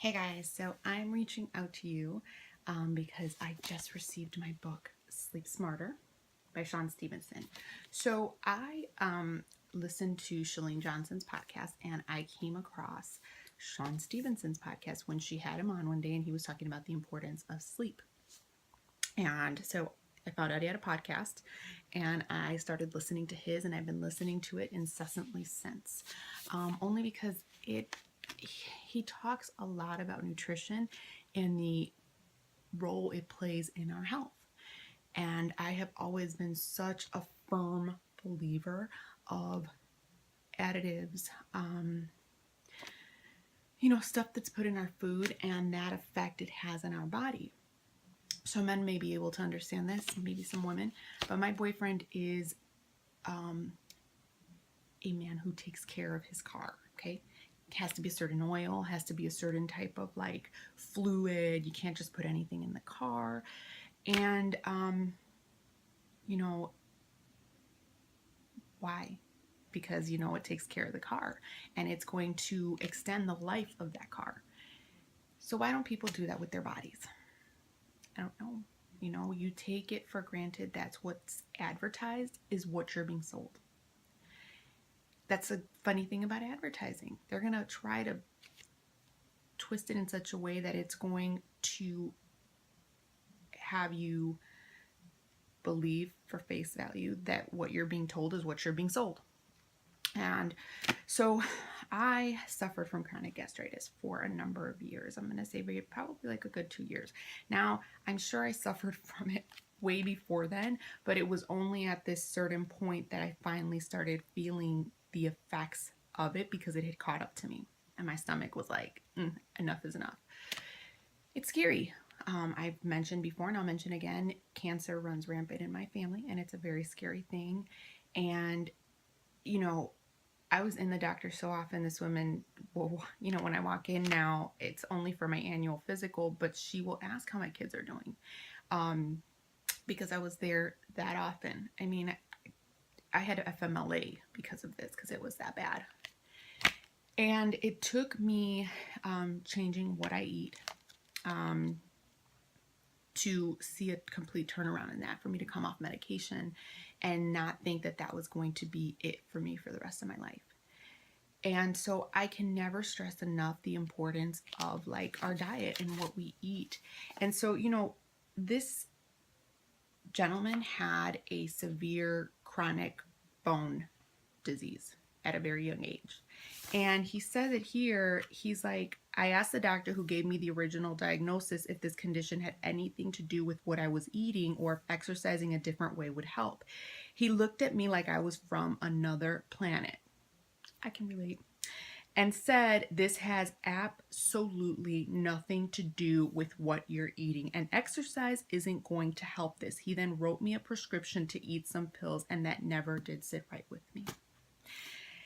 Hey guys, so I'm reaching out to you because I just received my book, Sleep Smarter by Shawn Stevenson. So I listened to Shalene Johnson's podcast and I came across Shawn Stevenson's podcast when she had him on one day and he was talking about the importance of sleep. And so I found out he had a podcast and I started listening to his, and I've been listening to it incessantly since. Only because he talks a lot about nutrition and the role it plays in our health. And I have always been such a firm believer of additives, stuff that's put in our food and that effect it has on our body. So men may be able to understand this, maybe some women, but my boyfriend is a man who takes care of his car, okay? It has to be a certain oil, has to be a certain type of like fluid. You can't just put anything in the car. And, why? Because, it takes care of the car and it's going to extend the life of that car. So why don't people do that with their bodies? I don't know. You take it for granted that's what's advertised is what you're being sold. That's a funny thing about advertising. They're going to try to twist it in such a way that it's going to have you believe for face value that what you're being told is what you're being sold. And so I suffered from chronic gastritis for a number of years. I'm going to say probably like a good 2 years. Now, I'm sure I suffered from it way before then, but it was only at this certain point that I finally started feeling the effects of it because it had caught up to me. And my stomach was like, enough is enough. It's scary. I've mentioned before and I'll mention again, cancer runs rampant in my family and it's a very scary thing. And, I was in the doctor so often. This woman, when I walk in now, it's only for my annual physical, but she will ask how my kids are doing because I was there that often. I mean, I had FMLA because of this, because it was that bad. And it took me changing what I eat to see a complete turnaround in that, for me to come off medication and not think that that was going to be it for me for the rest of my life. And so I can never stress enough the importance of like our diet and what we eat. And so, this gentleman had a severe chronic bone disease at a very young age. And he said that here, he's like, I asked the doctor who gave me the original diagnosis if this condition had anything to do with what I was eating or if exercising a different way would help. He looked at me like I was from another planet. I can relate. And said, this has absolutely nothing to do with what you're eating, and exercise isn't going to help this. He then wrote me a prescription to eat some pills, and that never did sit right with me.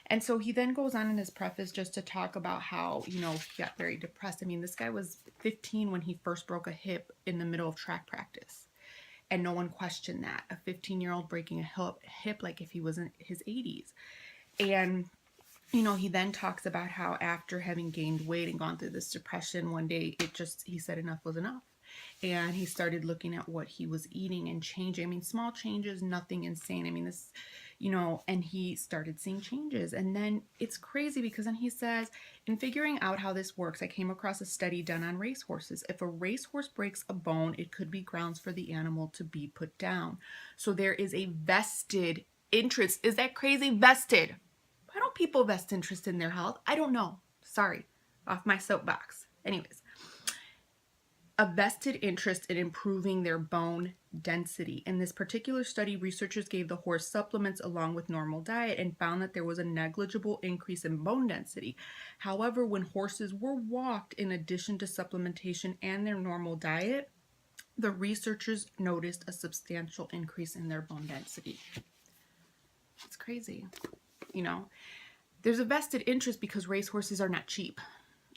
And so he then goes on in his preface just to talk about how, he got very depressed. I mean, this guy was 15 when he first broke a hip in the middle of track practice. And no one questioned that. A 15-year-old breaking a hip like if he was in his 80s. And, he then talks about how after having gained weight and gone through this depression, one day he said enough was enough. And he started looking at what he was eating and changing. I mean, small changes, nothing insane. I mean, this, and he started seeing changes. And then it's crazy because then he says, in figuring out how this works, I came across a study done on racehorses. If a racehorse breaks a bone, it could be grounds for the animal to be put down. So there is a vested interest. Is that crazy? Vested. Why don't people vest interest in their health? I don't know. Sorry. Off my soapbox. Anyways. A vested interest in improving their bone density. In this particular study, researchers gave the horse supplements along with normal diet and found that there was a negligible increase in bone density. However, when horses were walked in addition to supplementation and their normal diet, the researchers noticed a substantial increase in their bone density. It's crazy. There's a vested interest because racehorses are not cheap.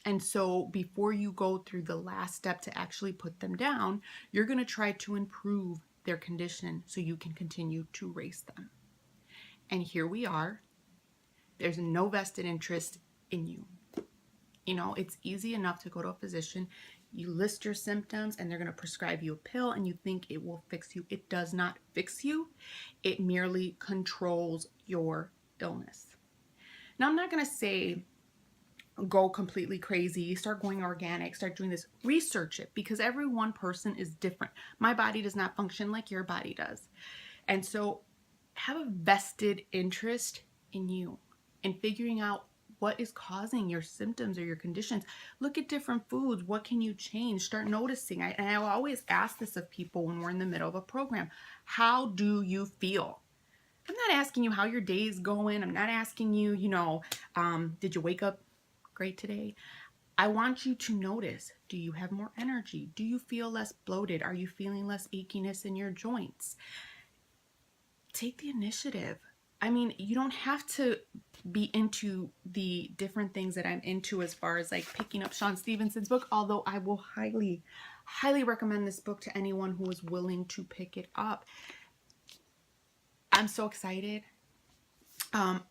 And so before you go through the last step to actually put them down, you're going to try to improve their condition so you can continue to race them. And here we are. There's no vested interest in you. You know, it's easy enough to go to a physician, you list your symptoms, and they're going to prescribe you a pill, and you think it will fix you. It does not fix you. It merely controls your illness. Now, I'm not going to say go completely crazy, start going organic, start doing this. Research it, because every one person is different. My body does not function like your body does. And so have a vested interest in you and figuring out what is causing your symptoms or your conditions. Look at different foods. What can you change? Start noticing. And I always ask this of people when we're in the middle of a program. How do you feel? I'm not asking you how your day is going. I'm not asking you, did you wake up great today? I want you to notice, do you have more energy? Do you feel less bloated? Are you feeling less achiness in your joints? Take the initiative. I mean, you don't have to be into the different things that I'm into as far as like picking up Shawn Stevensons' book, although I will highly, highly recommend this book to anyone who is willing to pick it up. I'm so excited.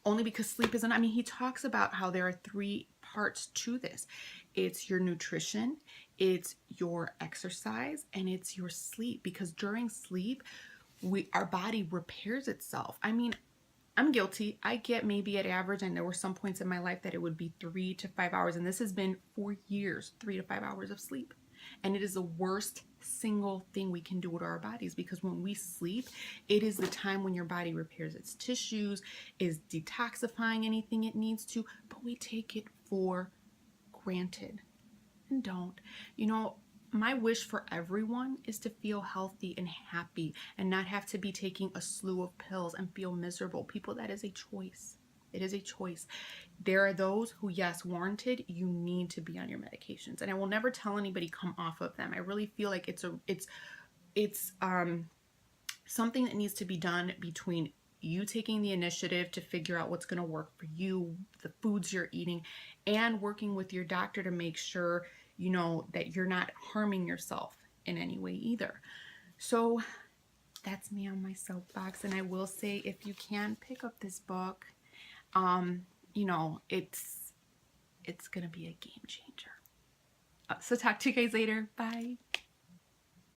Only because sleep isn't, I mean, he talks about how there are 3 parts to this. It's your nutrition, it's your exercise, and it's your sleep. Because during sleep, our body repairs itself. I mean, I'm guilty. I get maybe at average, and there were some points in my life that it would be 3 to 5 hours, and this has been for years, 3 to 5 hours of sleep. And it is the worst single thing we can do to our bodies, because when we sleep, it is the time when your body repairs its tissues, is detoxifying anything it needs to, but we take it for granted. And don't. My wish for everyone is to feel healthy and happy and not have to be taking a slew of pills and feel miserable. People, that is a choice. It is a choice. There are those who, yes, warranted, you need to be on your medications. And I will never tell anybody come off of them. I really feel like it's something that needs to be done between you taking the initiative to figure out what's going to work for you, the foods you're eating, and working with your doctor to make sure that you're not harming yourself in any way either. So that's me on my soapbox. And I will say, if you can pick up this book, it's gonna be a game changer. So talk to you guys later. Bye.